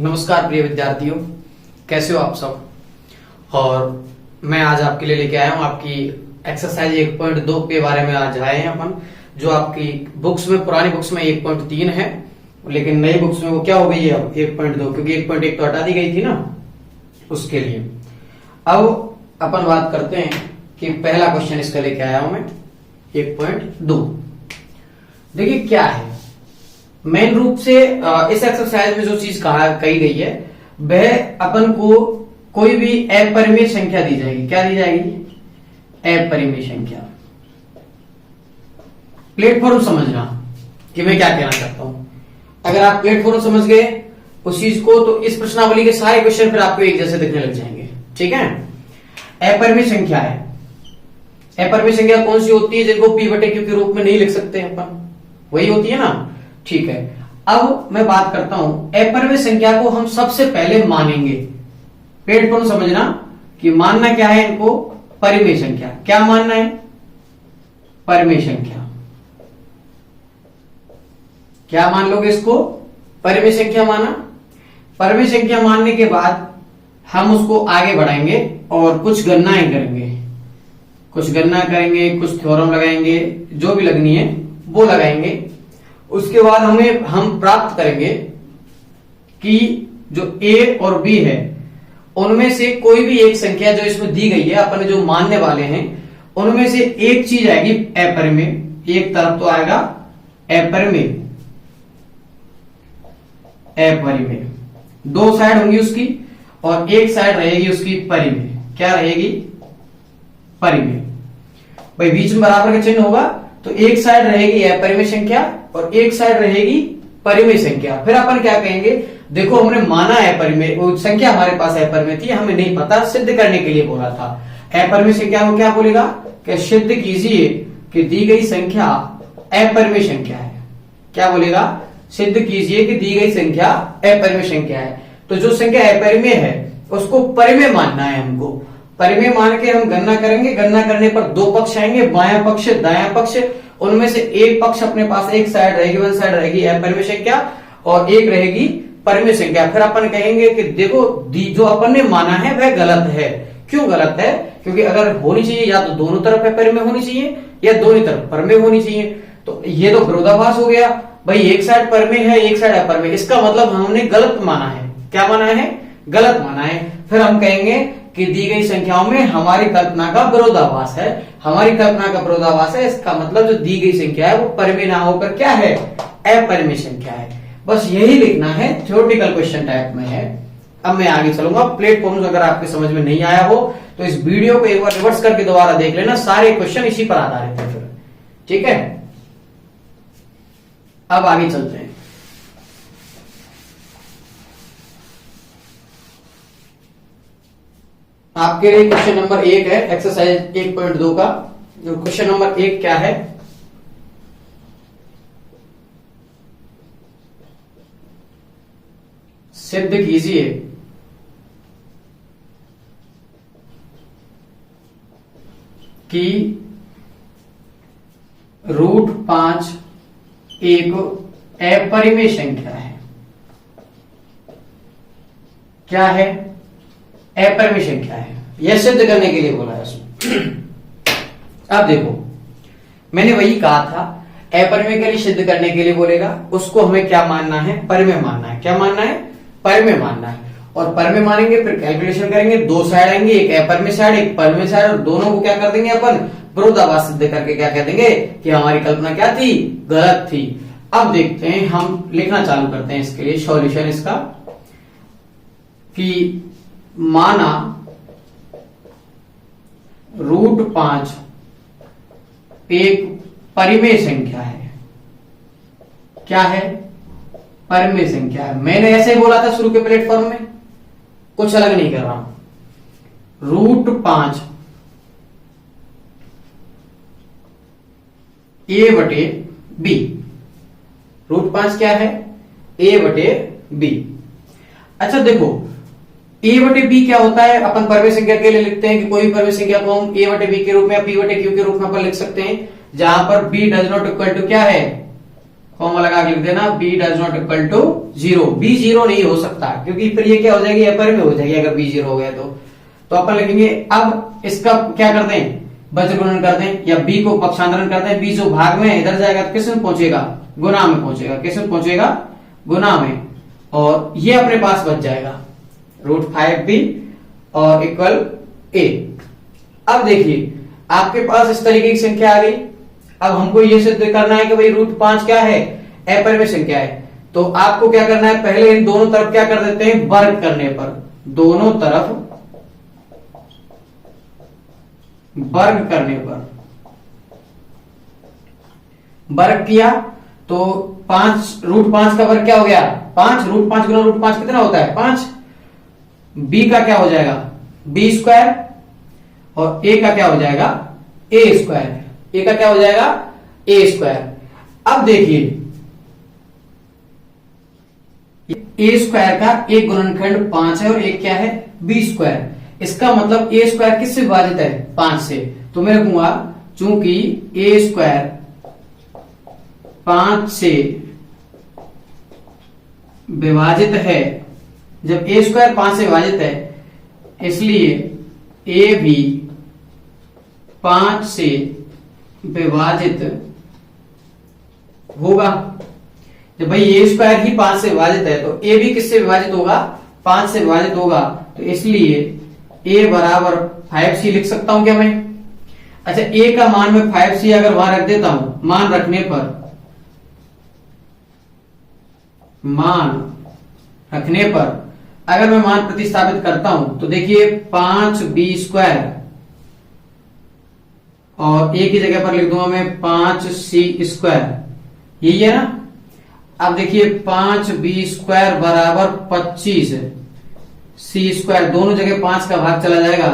नमस्कार प्रिय विद्यार्थियों, कैसे हो आप सब। और मैं आज आपके लिए लेके आया हूं आपकी एक्सरसाइज 1.2 के बारे में आज आए हैं अपन। जो आपकी बुक्स में, पुरानी बुक्स में 1.3 है, लेकिन नई बुक्स में वो क्या हो गई है अब 1.2, क्योंकि 1.1 तो हटा दी गई थी ना, उसके लिए। अब अपन बात करते हैं कि पहला क्वेश्चन इसका लेके आया हूं मैं 1.2। देखिए क्या है मेन रूप से इस एक्सरसाइज में जो चीज कही गई है, वह अपन को कोई भी अपरिमेय संख्या दी जाएगी। क्या दी जाएगी? अपरिमेय संख्या। प्लेटफॉर्म समझना कि मैं क्या कहना चाहता हूं। अगर आप प्लेटफॉर्म समझ गए उस चीज को, तो इस प्रश्नावली के सारे क्वेश्चन फिर आपको एक जैसे दिखने लग जाएंगे। ठीक है। अपरिमेय संख्या है। अपरिमेय संख्या कौन सी होती है जिनको पी बटे क्यू के रूप में नहीं लिख सकते अपन? वही होती है ना। ठीक है। अब मैं बात करता हूं, अपरिमेय संख्या को हम सबसे पहले मानेंगे। प्लेटफॉर्म समझना कि मानना क्या है इनको? परिमेय संख्या। क्या मानना है? परिमेय संख्या। क्या मान लोगे इसको? परिमेय संख्या माना। परिमेय संख्या मानने के बाद हम उसको आगे बढ़ाएंगे और कुछ गणनाएं करेंगे। कुछ गणना करेंगे, कुछ थ्योरम लगाएंगे, जो भी लगनी है वो लगाएंगे। उसके बाद हम प्राप्त करेंगे कि जो ए और बी है उनमें से कोई भी एक संख्या जो इसमें दी गई है, अपन जो मानने वाले हैं, उनमें से एक चीज आएगी अपरिमेय। एक तरफ तो आएगा अपरिमेय। अपरिमेय दो साइड होंगी उसकी, और एक साइड रहेगी उसकी परिमेय। क्या रहेगी? परिमेय। भाई बीच में बराबर का चिन्ह होगा, तो एक साइड रहेगी अपरिमेय संख्या और एक साइड रहेगी परिमेय संख्या। फिर अपन क्या कहेंगे? देखो हमने माना है परिमेय, वो संख्या हमारे पास अपरिमेय थी, हमें नहीं पता, सिद्ध करने के लिए बोला था। अपरिमेय संख्या को क्या बोलेगा कि सिद्ध कीजिए कि दी गई संख्या अपरिमेय संख्या है। क्या बोलेगा? सिद्ध कीजिए कि दी गई संख्या अपरिमेय संख्या है। तो जो संख्या अपरिमेय है उसको परिमेय मानना है हमको। परिमेय मान के हम गणना करेंगे। गणना करने पर दो पक्ष आएंगे, बायां पक्ष, दायां पक्ष। उनमें से एक पक्ष अपने पास, एक साइड रहेगी, वन साइड रहेगी अपरिमेय संख्या और एक रहेगी परिमेय संख्या। फिर अपन कहेंगे कि देखो जो अपन ने माना है वह गलत है। क्यों गलत है? क्योंकि अगर होनी चाहिए या तो दोनों तरफ अपरिमेय होनी चाहिए या दोनों तरफ परिमेय होनी चाहिए। तो ये तो विरोधाभास हो गया। भाई एक साइड परिमेय है, एक साइड अपरिमेय, इसका मतलब हमने गलत माना है। क्या माना है? गलत माना है। फिर हम कहेंगे कि दी गई संख्याओं में हमारी कल्पना का विरोधाभास है। हमारी कल्पना का विरोधाभास है, इसका मतलब जो दी गई संख्या है वो परिमेय ना होकर क्या है? अपरिमेय संख्या है। बस यही लिखना है, थ्योरेटिकल क्वेश्चन टाइप में है। अब मैं आगे चलूंगा। प्लेटफॉर्म अगर आपके समझ में नहीं आया हो तो इस वीडियो को एक बार रिवर्स करके दोबारा देख लेना, सारे क्वेश्चन इसी पर आधारित है फिर। ठीक है। अब आगे चलते हैं। आपके लिए क्वेश्चन नंबर 1 है एक्सरसाइज 1.2 का। जो क्वेश्चन नंबर 1 क्या है? सिद्ध कीजिए कि √5 एक अपरिमेय संख्या है। क्या है? अपरिमेय संख्या है। यह सिद्ध करने के लिए बोला है उसमें। अब देखो मैंने वही कहा था, अपरिमेय के लिए सिद्ध करने के लिए बोलेगा, उसको हमें क्या मानना है? परिमेय मानना है। क्या मानना है? परिमेय मानना है। और परिमेय मानेंगे फिर कैलकुलेशन करेंगे। दो साइड आएंगे, एक अपरिमेय साइड एक परिमेय साइड, और दोनों को क्या कर देंगे अपन? विरोधाभास सिद्ध करके क्या कह देंगे कि हमारी कल्पना क्या थी? गलत थी। अब देखते हैं, हम लिखना चालू करते हैं इसके लिए सॉल्यूशन इसका कि माना √5 एक परिमेय संख्या है। क्या है? परिमेय संख्या है। मैंने ऐसे ही बोला था शुरू के प्लेटफॉर्म में, कुछ अलग नहीं कर रहा हूं। √5 ए बटे बी। √5 क्या है? ए बटे बी। अच्छा देखो, ए बटे बी क्या होता है? अपन परिमेय संख्या के लिए लिखते हैं कि कोई भी परिमेय संख्या को हम ए बटे बी के रूप में या पी बटे क्यू के रूप में अपन लिख सकते हैं, जहां पर B does not equal to क्या है? कॉमा लगा के लिख देना b does not equal to 0। b 0 नहीं हो सकता क्योंकि फिर ये क्या हो जाएगी, अपरिमेय हो जाएगी अगर b 0 हो गया तो अपन लिखेंगे। अब इसका क्या करते हैं, वज्र गुणन करते हैं या b को पक्षांतरण करते हैं। b जो भाग में इधर जाएगा तो किस में पहुंचेगा, गुना में पहुंचेगा। किस में पहुंचेगा, गुना में। और ये अपने पास बच जाएगा √5b और इक्वल a। अब देखिए आपके पास इस तरीके की संख्या आ गई। अब हमको ये सिद्ध करना है कि भाई √5 क्या है, अपरिमेय संख्या है। तो आपको क्या करना है, पहले इन दोनों तरफ क्या कर देते हैं, वर्ग करने पर, दोनों तरफ वर्ग करने पर वर्ग किया तो 5 √5 का वर्ग क्या हो गया, 5। √5 गुना √5 कितना होता है, 5। b का क्या हो जाएगा, b² और a का क्या हो जाएगा, a²। a का क्या हो जाएगा, a²। अब देखिए a² का एक गुणनखंड 5 है और एक क्या है, b²। इसका मतलब a² किससे विभाजित है, 5 से। तो मैं लिखूंगा चूंकि a² 5 से विभाजित है, जब a² 5 से विभाजित है इसलिए a भी 5 से विभाजित होगा। जब भाई a² ही 5 से विभाजित है तो a भी किससे विभाजित होगा, 5 से विभाजित होगा। तो इसलिए a बराबर 5c लिख सकता हूं क्या मैं। अच्छा a का मान मैं 5c अगर वहां रख देता हूं, मान रखने पर अगर मैं मान प्रतिस्थापित करता हूं तो देखिए 5b² और a की जगह पर लिख दूंगा मैं 5c², यही है ना। अब देखिए 5b² बराबर 25, c² दोनों जगह 5 का भाग चला जाएगा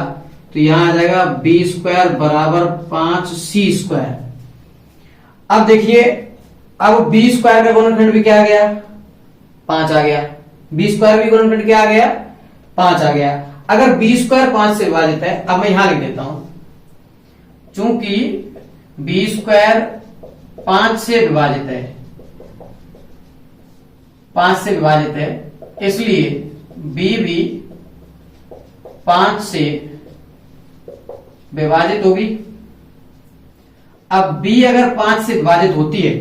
तो यहां आ जाएगा b² बराबर 5c²। अब देखिए अब b² का गुणनखंड भी क्या आ गया, 5 आ गया। b² भी गुणनखंड क्या आ गया, 5 आ गया। अगर b² 5 से विभाजित है, अब मैं यहां लिख देता हूं चूंकि b² 5 से विभाजित है, 5 से विभाजित है इसलिए b भी 5 से विभाजित होगी। अब b अगर 5 से विभाजित होती है,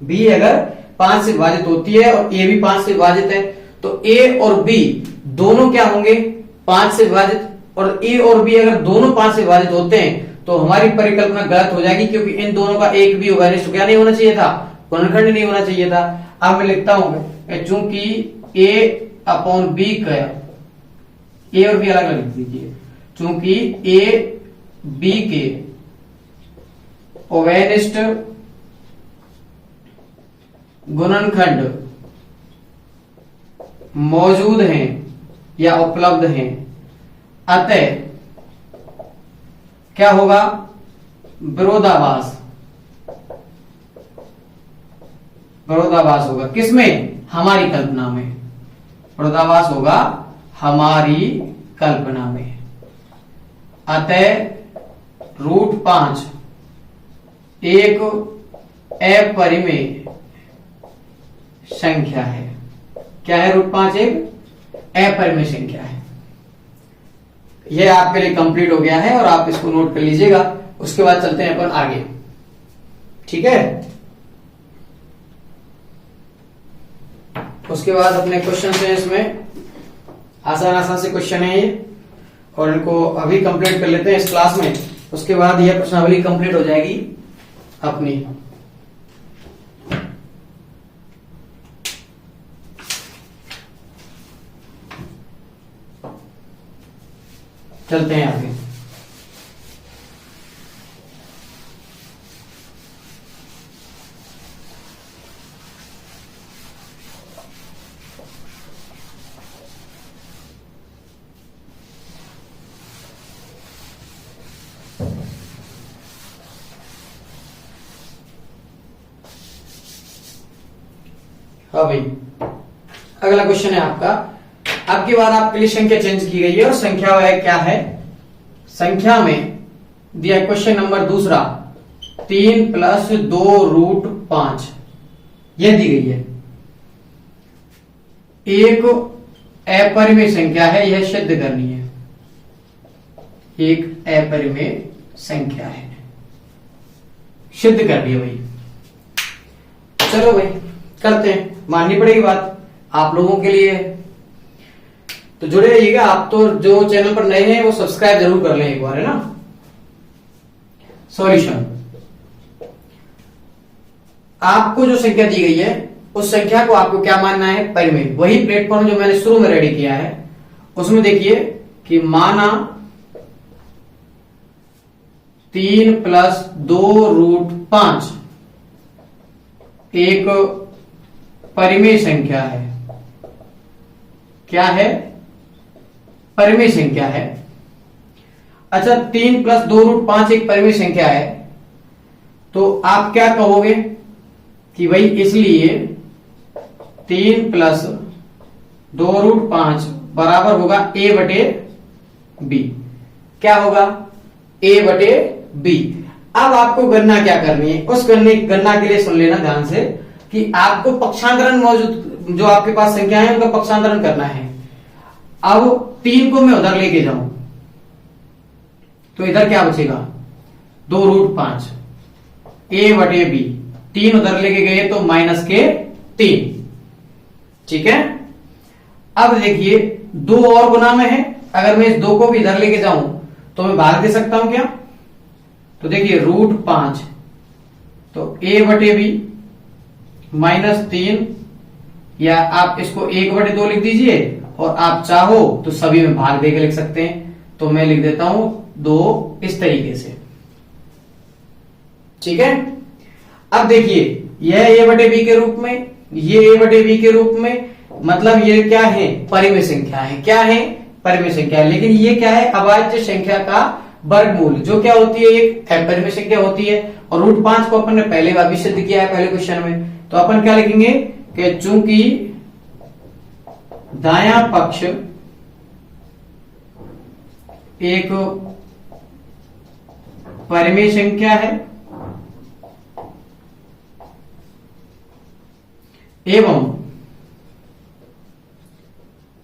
b अगर 5 से विभाजित होती है और a भी 5 से विभाजित है तो a और b दोनों क्या होंगे, 5 से विभाजित। और a और b अगर दोनों 5 से विभाजित होते हैं तो हमारी परिकल्पना गलत हो जाएगी क्योंकि इन दोनों का एक भी होगा नहीं, तो क्या नहीं होना चाहिए था, गुणनखंड नहीं होना चाहिए था। अब मैं लिखता हूं चूंकि a/b का a और b अलग अलग लिख दीजिए, चूंकि a b के ओवेनिष्ट गुणनखंड मौजूद हैं या उपलब्ध हैं, अतः क्या होगा, विरोधाभास होगा। किसमें, हमारी कल्पना में। विरोधाभास होगा हमारी कल्पना में। अतः √5 एक अपरिमेय संख्या है। क्या है, √5 एक अपरिमेय संख्या है। यह आपके लिए कंप्लीट हो गया है और आप इसको नोट कर लीजिएगा। उसके बाद चलते हैं अपन आगे, ठीक है। उसके बाद अपने क्वेश्चन हैं, इसमें आसान से क्वेश्चन है ये, और इनको अभी कंप्लीट कर लेते हैं इस क्लास में। उसके बाद यह प्रश्नावली कंप्लीट हो जाएगी अपनी। चलते हैं आगे। हाँ भाई, अगला क्वेश्चन है आपका। अब की बार आपके लिए संख्या चेंज की गई है और संख्या है क्या है, संख्या में दिया क्वेश्चन नंबर दूसरा 3 + 2 √5। यह दी गई है, एक अपरिमेय संख्या है, यह सिद्ध करनी है, एक अपरिमेय संख्या है, सिद्ध करनी है भाई। चलो भाई करते हैं, माननी पड़ेगी बात आप लोगों के लिए, तो जुड़े रहिएगा। आप तो जो चैनल पर नए हैं वो सब्सक्राइब जरूर कर लें एक बार, है ना। सॉल्यूशन, आपको जो संख्या दी गई है उस संख्या को आपको क्या मानना है, परिमेय। वही प्लेटफॉर्म जो मैंने शुरू में रेडी किया है उसमें देखिए कि माना 3 + 2√5 एक परिमेय संख्या है। क्या है, परिमेय संख्या है। अच्छा 3 + 2√5 एक परिमेय संख्या है, तो आप क्या कहोगे कि भाई इसलिए 3 + 2√5 बराबर होगा a/b। क्या होगा, a/b। अब आपको गणना क्या करनी है, उस गणना के लिए सुन लेना ध्यान से कि आपको पक्षांतरण मौजूद जो आपके पास संख्या है उनका पक्षांतरण करना है। अब 3 को मैं उधर लेके जाऊं तो इधर क्या बचेगा, 2√5 a/b। 3 उधर लेके गए तो -3, ठीक है। अब देखिए 2 और गुना में है, अगर मैं इस 2 को भी इधर लेके जाऊं तो मैं भाग दे सकता हूं क्या, तो देखिए √5 तो a/b -3, या आप इसको 1/2 लिख दीजिए, और आप चाहो तो सभी में भाग देके लिख सकते हैं। तो मैं लिख देता हूं 2 इस तरीके से, ठीक है। अब देखिए यह a/b के रूप में, ये a/b के रूप में, मतलब ये क्या है, परिमेय संख्या है। क्या है, परिमेय संख्या है। लेकिन ये क्या है, अभाज्य संख्या का वर्गमूल, जो क्या होती है, एक अपरिमेय संख्या होती है। और √5 को अपन ने पहले भी सिद्ध किया है पहले क्वेश्चन में। तो अपन क्या लिखेंगे कि चूंकि दायां पक्ष एक परिमेय संख्या है एवं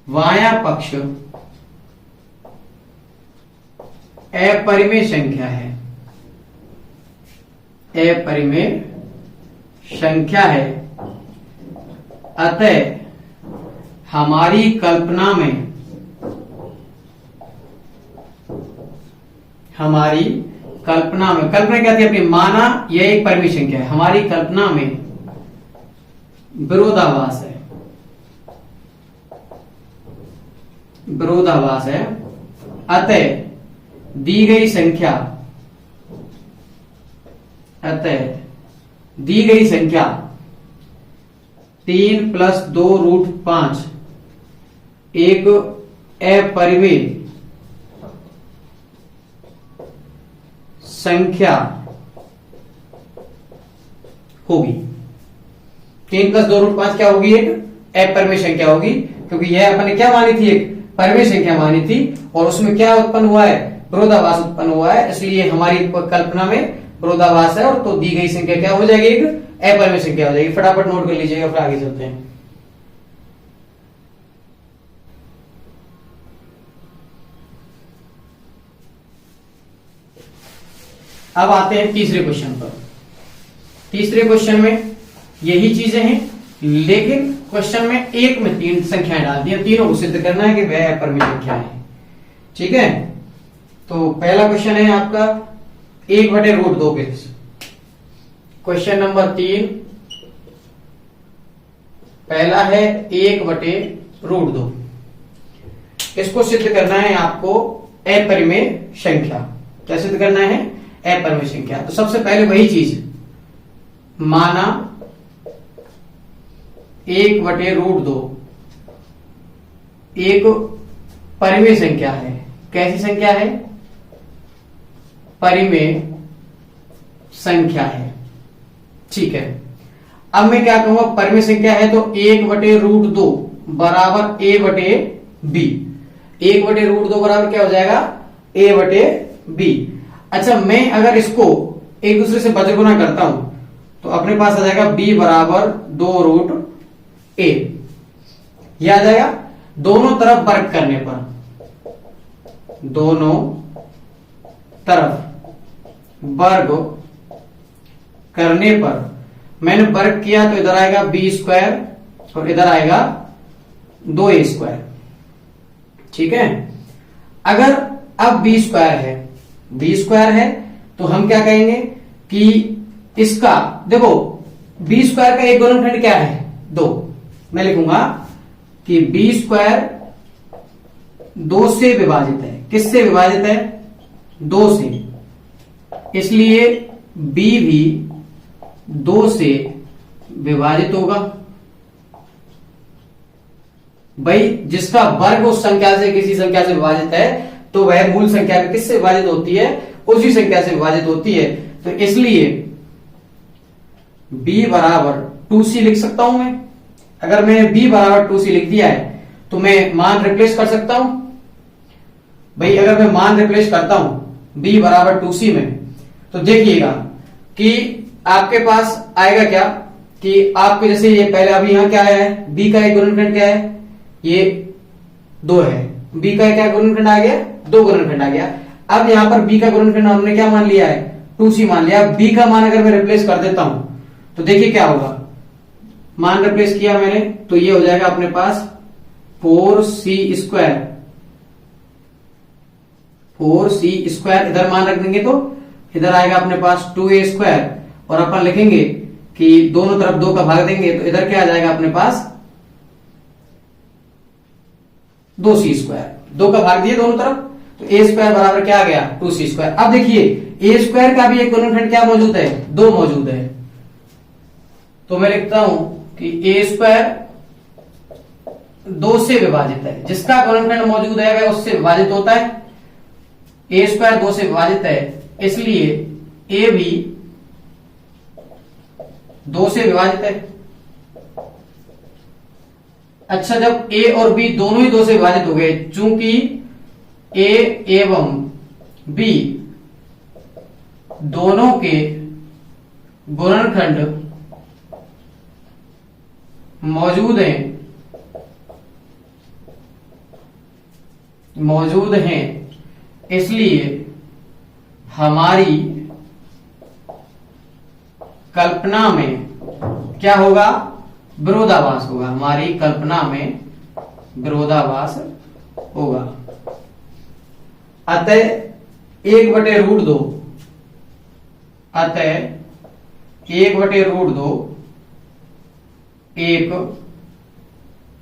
बायां पक्ष अपरिमेय संख्या है, अपरिमेय संख्या है, अतः हमारी कल्पना में कल्पना क्या थी अपनी, माना यह एक परिमेय संख्या है, हमारी कल्पना में विरोधाभास है, विरोधाभास है। अतः दी गई संख्या 3 + 2√5 एक अपरिमेय संख्या होगी। 3 + 2√5 क्या होगी, एक अपरिमेय संख्या होगी, क्योंकि यह अपन ने क्या मानी थी, एक परिमेय संख्या मानी थी, और उसमें क्या उत्पन्न हुआ है, विरोधाभास उत्पन्न हुआ है। इसलिए हमारी कल्पना में विरोधाभास है, और तो दी गई संख्या क्या हो जाएगी, एक अपरिमेय संख्या हो जाएगी। फटाफट नोट कर लीजिएगा, फिर आगे चलते हैं। अब आते हैं तीसरे क्वेश्चन पर। तीसरे क्वेश्चन में यही चीजें हैं, लेकिन क्वेश्चन में एक में 3 संख्याएं डाल दी, तीनों को सिद्ध करना है कि वह अपरिमेय संख्या है, ठीक है। तो पहला क्वेश्चन है आपका 1/√2 पे। क्वेश्चन नंबर 3 पहला है 1/√2। इसको सिद्ध करना है आपको अपरिमेय संख्या। क्या सिद्ध करना है, अपरिमेय संख्या। तो सबसे पहले वही चीज, माना 1/√2 एक परिमेय संख्या है। कैसी संख्या है, परिमेय संख्या है, ठीक है। अब मैं क्या कहूंगा, परिमेय संख्या है तो 1/√2 बराबर a/b। 1/√2 बराबर क्या हो जाएगा, a/b। अच्छा मैं अगर इसको एक दूसरे से बजगुना करता हूं तो अपने पास आ जाएगा b बराबर 2√a। यह आ जाएगा दोनों तरफ वर्ग करने पर, दोनों तरफ वर्ग करने पर मैंने वर्ग किया तो इधर आएगा b² और इधर आएगा 2a²। ठीक है, अगर अब b² है तो हम क्या कहेंगे कि इसका देखो b² का एक गुणनखंड क्या है 2। मैं लिखूंगा कि b² 2 से विभाजित है। किससे विभाजित है? 2 से, इसलिए b भी 2 से विभाजित होगा। भाई जिसका वर्ग उस संख्या से किसी संख्या से विभाजित है तो वह मूल संख्या में किससे विभाजित होती है? उसी संख्या से विभाजित होती है। तो इसलिए b बराबर 2c लिख सकता हूं मैं। अगर मैंने b बराबर 2c लिख दिया है तो मैं मान रिप्लेस कर सकता हूं। भाई अगर मैं मान रिप्लेस करता हूं b बराबर 2c में, तो देखिएगा कि आपके पास आएगा क्या कि आपके जैसे ये पहले अभी यहां क्या आया है, b का एक गुणनखंड क्या है? ये 2 है। b का क्या गुणनखंड आ गया? 2 गुणनखंड आ गया। अब यहां पर b का गुणनखंड हमने क्या मान लिया है? 2c मान लिया। b का मान अगर मैं रिप्लेस कर देता हूं तो देखिए क्या होगा। मान रिप्लेस किया मैंने तो ये हो जाएगा अपने पास 4c²। 4c², इधर मान रख देंगे तो इधर आएगा अपने पास 2a² और अपन लिखेंगे कि दोनों तरफ 2 का भाग देंगे तो इधर क्या आ जाएगा अपने पास 2c²। 2 का भाग दिए दोनों तरफ तो a² बराबर क्या आ गया? 2c²। अब देखिए a² का भी एक गुणनखंड क्या मौजूद है? 2 मौजूद है। तो मैं लिखता हूं कि a² 2 से विभाजित है। जिसका गुणनखंड मौजूद है वह उससे विभाजित होता है। a² 2 से विभाजित है, इसलिए a भी 2 से विभाजित है। अच्छा, जब a और b दोनों ही 2 से विभाजित हो गए, चूंकि a एवं b दोनों के गुणनखंड मौजूद हैं, इसलिए हमारी कल्पना में क्या होगा? विरोधाभास होगा। हमारी कल्पना में विरोधाभास होगा। अतः 1/√2, अतः 1/√2 एक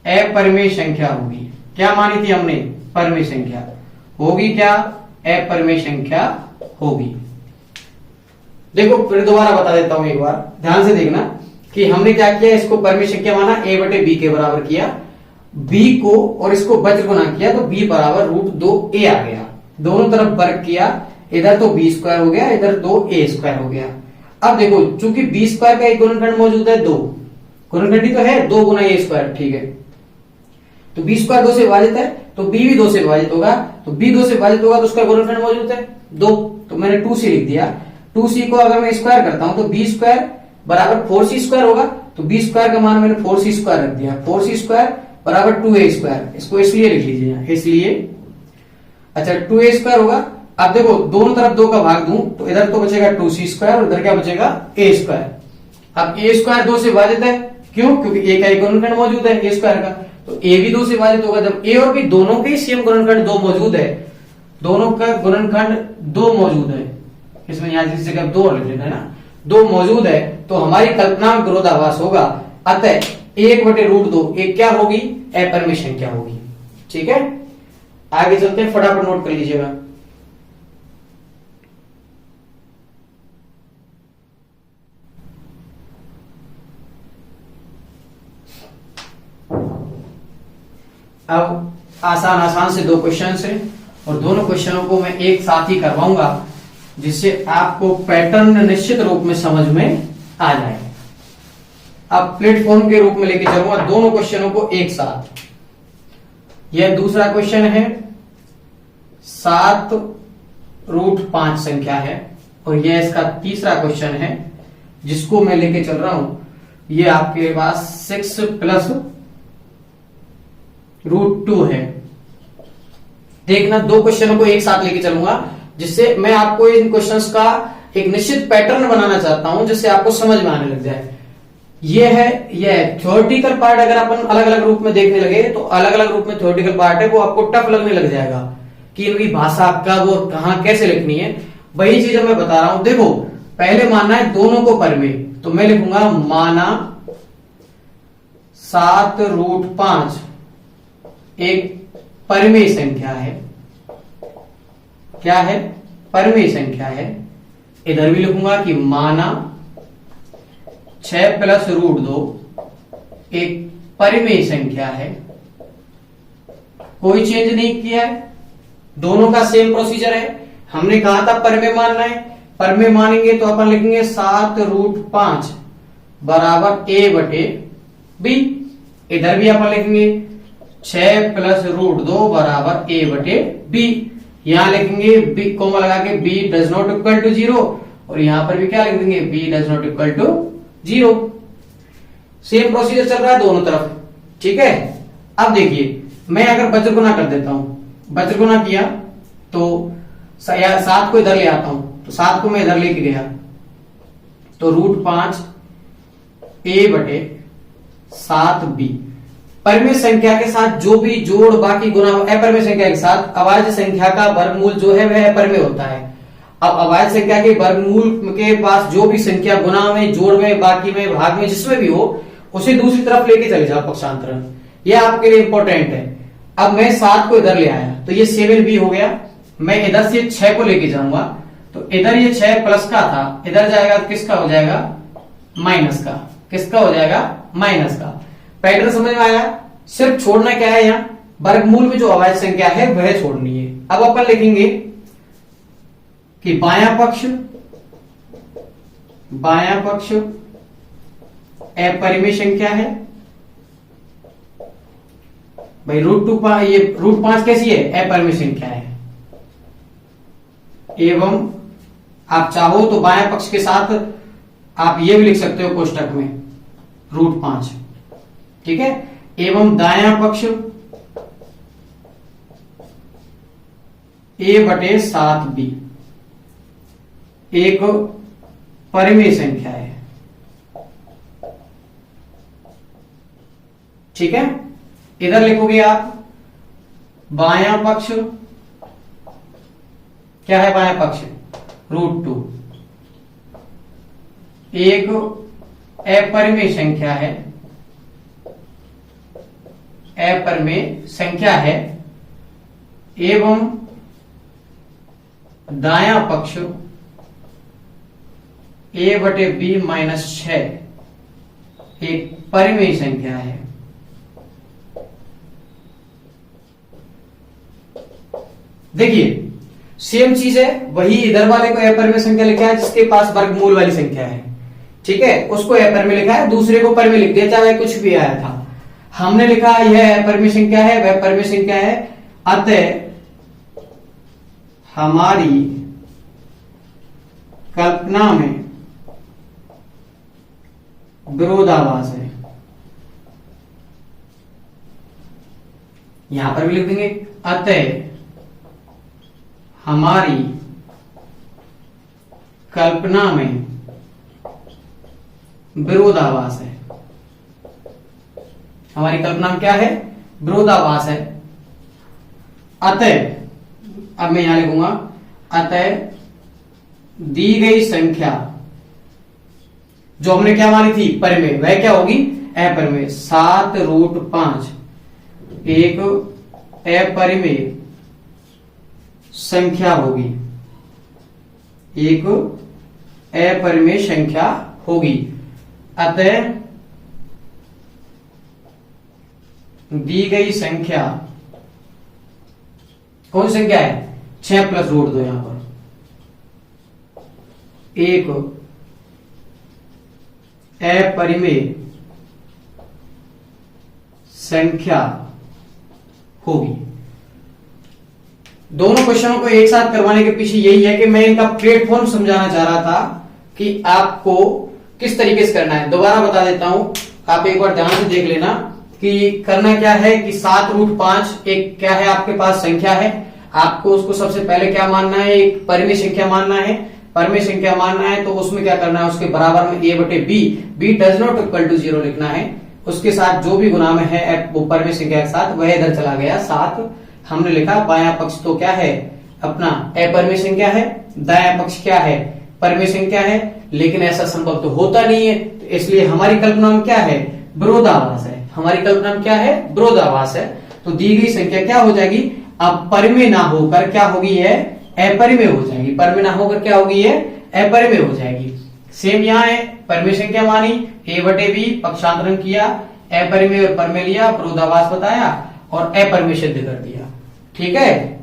अपरिमेय संख्या होगी। क्या मानी थी हमने? परिमेय संख्या होगी। क्या? अपरिमेय संख्या होगी। देखो फिर दोबारा बता देता हूं, एक बार ध्यान से देखना कि हमने क्या किया, इसको परिमेय संख्या माना, a/b के बराबर किया, b को और इसको वज्र गुना किया तो b बराबर √2a आ गया। दोनों तरफ वर्ग किया, इधर तो b² हो गया, इधर 2a² हो गया। अब देखो चूंकि b² का एक गुणनखंड मौजूद है 2, गुणनखंड ही तो है 2 गुना a², ठीक है। तो b² 2 से विभाजित है तो b भी 2 से विभाजित होगा। तो b 2 से विभाजित होगा तो उसका गुणनखंड मौजूद है 2, तो मैंने 2c लिख दिया। 2c को अगर मैं स्क्वायर करता हूं तो b² बराबर 4c² होगा। तो b² का मान मैंने 4c² रख दिया। 4c² बराबर 2a², इसको इसलिए लिख लीजिए, इसलिए अच्छा 2a² होगा। अब देखो दोनों तरफ 2 का भाग दूं तो इधर तो बचेगा 2c² और इधर क्या बचेगा? a²। अब a² 2 से विभाजित है, क्यों? क्योंकि a का एक गुणनखंड मौजूद है a² का, तो a भी 2 से विभाजित होगा। जब a और b दोनों के सेम गुणनखंड 2 मौजूद है, दोनों का गुणनखंड 2 मौजूद है, इसमें यहां जिस जगह 2 लिख लेना है ना, 2 मौजूद है, तो हमारी कल्पना में विरोधाभास होगा। अतः 1/√2 एक क्या होगी? अपरिमेय संख्या होगी। ठीक है, आगे चलते हैं, फटाफट नोट कर लीजिएगा। अब आसान से 2 क्वेश्चन है और दोनों क्वेश्चनों को मैं एक साथ ही करवाऊंगा, जिससे आपको पैटर्न निश्चित रूप में समझ में आ जाए। अब प्लेटफॉर्म के रूप में लेके चलूंगा दोनों क्वेश्चनों को एक साथ। यह दूसरा क्वेश्चन है, 7√5 संख्या है, और यह इसका तीसरा क्वेश्चन है, जिसको मैं लेके चल रहा हूं ये आपके पास 6 प्लस √2 है। देखना, दो क्वेश्चनों को एक साथ लेके चलूंगा, जिससे मैं आपको इन क्वेश्चंस का एक निश्चित पैटर्न बनाना चाहता हूं, जिससे आपको समझ में आने लग जाए। ये है थ्योरेटिकल पार्ट। अगर अपन अलग अलग रूप में देखने लगे तो अलग अलग रूप में थ्योरेटिकल पार्ट है, वो आपको टफ लगने लग जाएगा कि इनकी भाषा कब और कहां कैसे लिखनी है। वही चीज मैं बता रहा हूं। देखो, पहले मानना है दोनों को परमे, तो मैं लिखूंगा माना 7√5 एक परमेय संख्या है। क्या है? परमेय संख्या है। इधर भी लिखूंगा कि माना 6 प्लस √2 एक परिमेय संख्या है। कोई चेंज नहीं किया है, दोनों का सेम प्रोसीजर है। हमने कहा था परमेय मानना है, परमेय मानेंगे तो अपन लिखेंगे 7√5 बराबर a/b। इधर भी अपन लिखेंगे 6 प्लस √2 बराबर a/b। यहां लिखेंगे b कोमा लगा के b does not equal to 0, और यहां पर भी क्या लिख देंगे b does not equal to 0। Same procedure चल रहा है दोनों तरफ, ठीक है। अब देखिए, मैं अगर वज्र गुना कर देता हूं, वज्र गुना किया तो 7 को इधर ले आता हूं, तो 7 को मैं इधर लेके गया तो √5 a/7b। परमेय संख्या के साथ जो भी जोड़ बाकी गुना अपरमेय संख्या के साथ अभाज्य संख्या का वर्गमूल जो है वह अपरमेय होता है। अब अभाज्य संख्या के वर्गमूल के पास जो भी संख्या गुना में, जोड़ में, बाकी में, भाग में, जिसमें भी हो, उसे दूसरी तरफ लेके चले जाओ पक्षांतरण। यह आपके लिए इंपॉर्टेंट है। अब मैं 7 को इधर ले आया तो ये 7b हो गया। मैं इधर से 6 को लेके जाऊंगा तो इधर ये 6 प्लस का था, इधर जाएगा तो किसका हो जाएगा? माइनस का। किसका हो जाएगा? माइनस का। पैटर्न समझ में आया? सिर्फ छोड़ना क्या है, यहां वर्गमूल में जो अभाज्य संख्या है वह छोड़नी है। अब अपन लिखेंगे कि बायां पक्ष अपरिमेय संख्या है। भाई √2 ये √5 कैसी है? अपरिमेय संख्या है। एवं आप चाहो तो बायां पक्ष के साथ आप ये भी लिख सकते हो कोष्टक में √5, ठीक है। एवं दायां पक्ष a/7b एक परिमेय संख्या है, ठीक है। इधर लिखोगे आप बायां पक्ष, क्या है बायां पक्ष? √2 एक अपरिमेय संख्या है, अपरिमेय संख्या है। एवं दायां पक्ष a/b-6 एक परिमेय संख्या है। देखिए, सेम चीज है, वही इधर वाले को अपरिमेय संख्या लिखा है जिसके पास वर्गमूल वाली संख्या है, ठीक है, उसको अपरिमेय लिखा है, दूसरे को परिमेय लिख दिया, चाहे कुछ भी आया था। हमने लिखा यह अपरिमेय संख्या है, वह परिमेय संख्या है, अतः हमारी कल्पना में विरोधाभास है। यहां पर भी लिख देंगे अतः हमारी कल्पना में विरोधाभास है। हमारी कल्पना में क्या है? विरोधाभास है। अतः, अब मैं यहां लिखूंगा अतः दी गई संख्या जो हमने क्या मानी थी परिमेय, वह क्या होगी? अपरिमेय। 7√5 एक अपरिमेय संख्या होगी, एक अपरिमेय संख्या होगी। अतः दी गई संख्या कौन सी संख्या है? 6 प्लस √2 यहां पर एक अपरिमेय संख्या होगी। दोनों क्वेश्चनों को एक साथ करवाने के पीछे यही है कि मैं इनका प्लेटफॉर्म समझाना चाह रहा था कि आपको किस तरीके से करना है दोबारा बता देता हूं, आप एक बार ध्यान से देख लेना कि करना क्या है कि 7√5 एक क्या है आपके पास संख्या है, आपको उसको सबसे पहले क्या मानना है, एक परिमेय संख्या मानना है। परिमेय संख्या मानना है तो उसमें क्या करना है, उसके बराबर में a बटे b does not equal to 0 लिखना है। उसके साथ जो भी गुना में है वो परिमेय संख्या के साथ वह इधर चला गया 7 हमने लिखा। बायां पक्ष तो क्या है अपना अपरिमेय संख्या है, दायां पक्ष क्या है परिमेय संख्या है, लेकिन ऐसा संभव तो होता नहीं है, तो इसलिए हमारी कल्पना में क्या है, विरोधाभास है। हमारी कल्पना में क्या है, विरोधाभास है। तो दी गई संख्या क्या हो जाएगी, अब परिमेय ना होकर क्या होगी है, अपरिमेय हो जाएगी। परिमेय ना होकर क्या होगी है, अपरिमेय हो जाएगी। सेम यहाँ है, परिमेय संख्या मानी a बटे b पक्षांतरण किया, अपरिमेय और परिमेय लिया, विरोधाभास बताया और अपरिमेय सिद्ध कर दिया। ठीक है,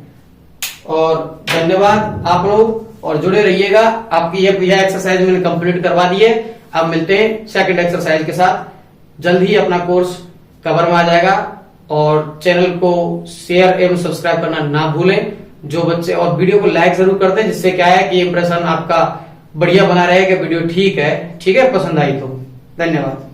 और धन्यवाद आप लोग और जुड़े रहिएगा। आपकी यह एक्सरसाइज मैंने कंप्लीट करवा दी है। अब मिलते हैं सेकंड एक्सरसाइज के साथ, जल्द ही अपना कोर्स कवर में आ जाएगा। और चैनल को शेयर एवं सब्सक्राइब करना ना भूलें जो बच्चे, और वीडियो को लाइक जरूर कर दें, जिससे क्या है कि इंप्रेशन आपका बढ़िया बना रहेगा, वीडियो ठीक है पसंद आई तो। धन्यवाद।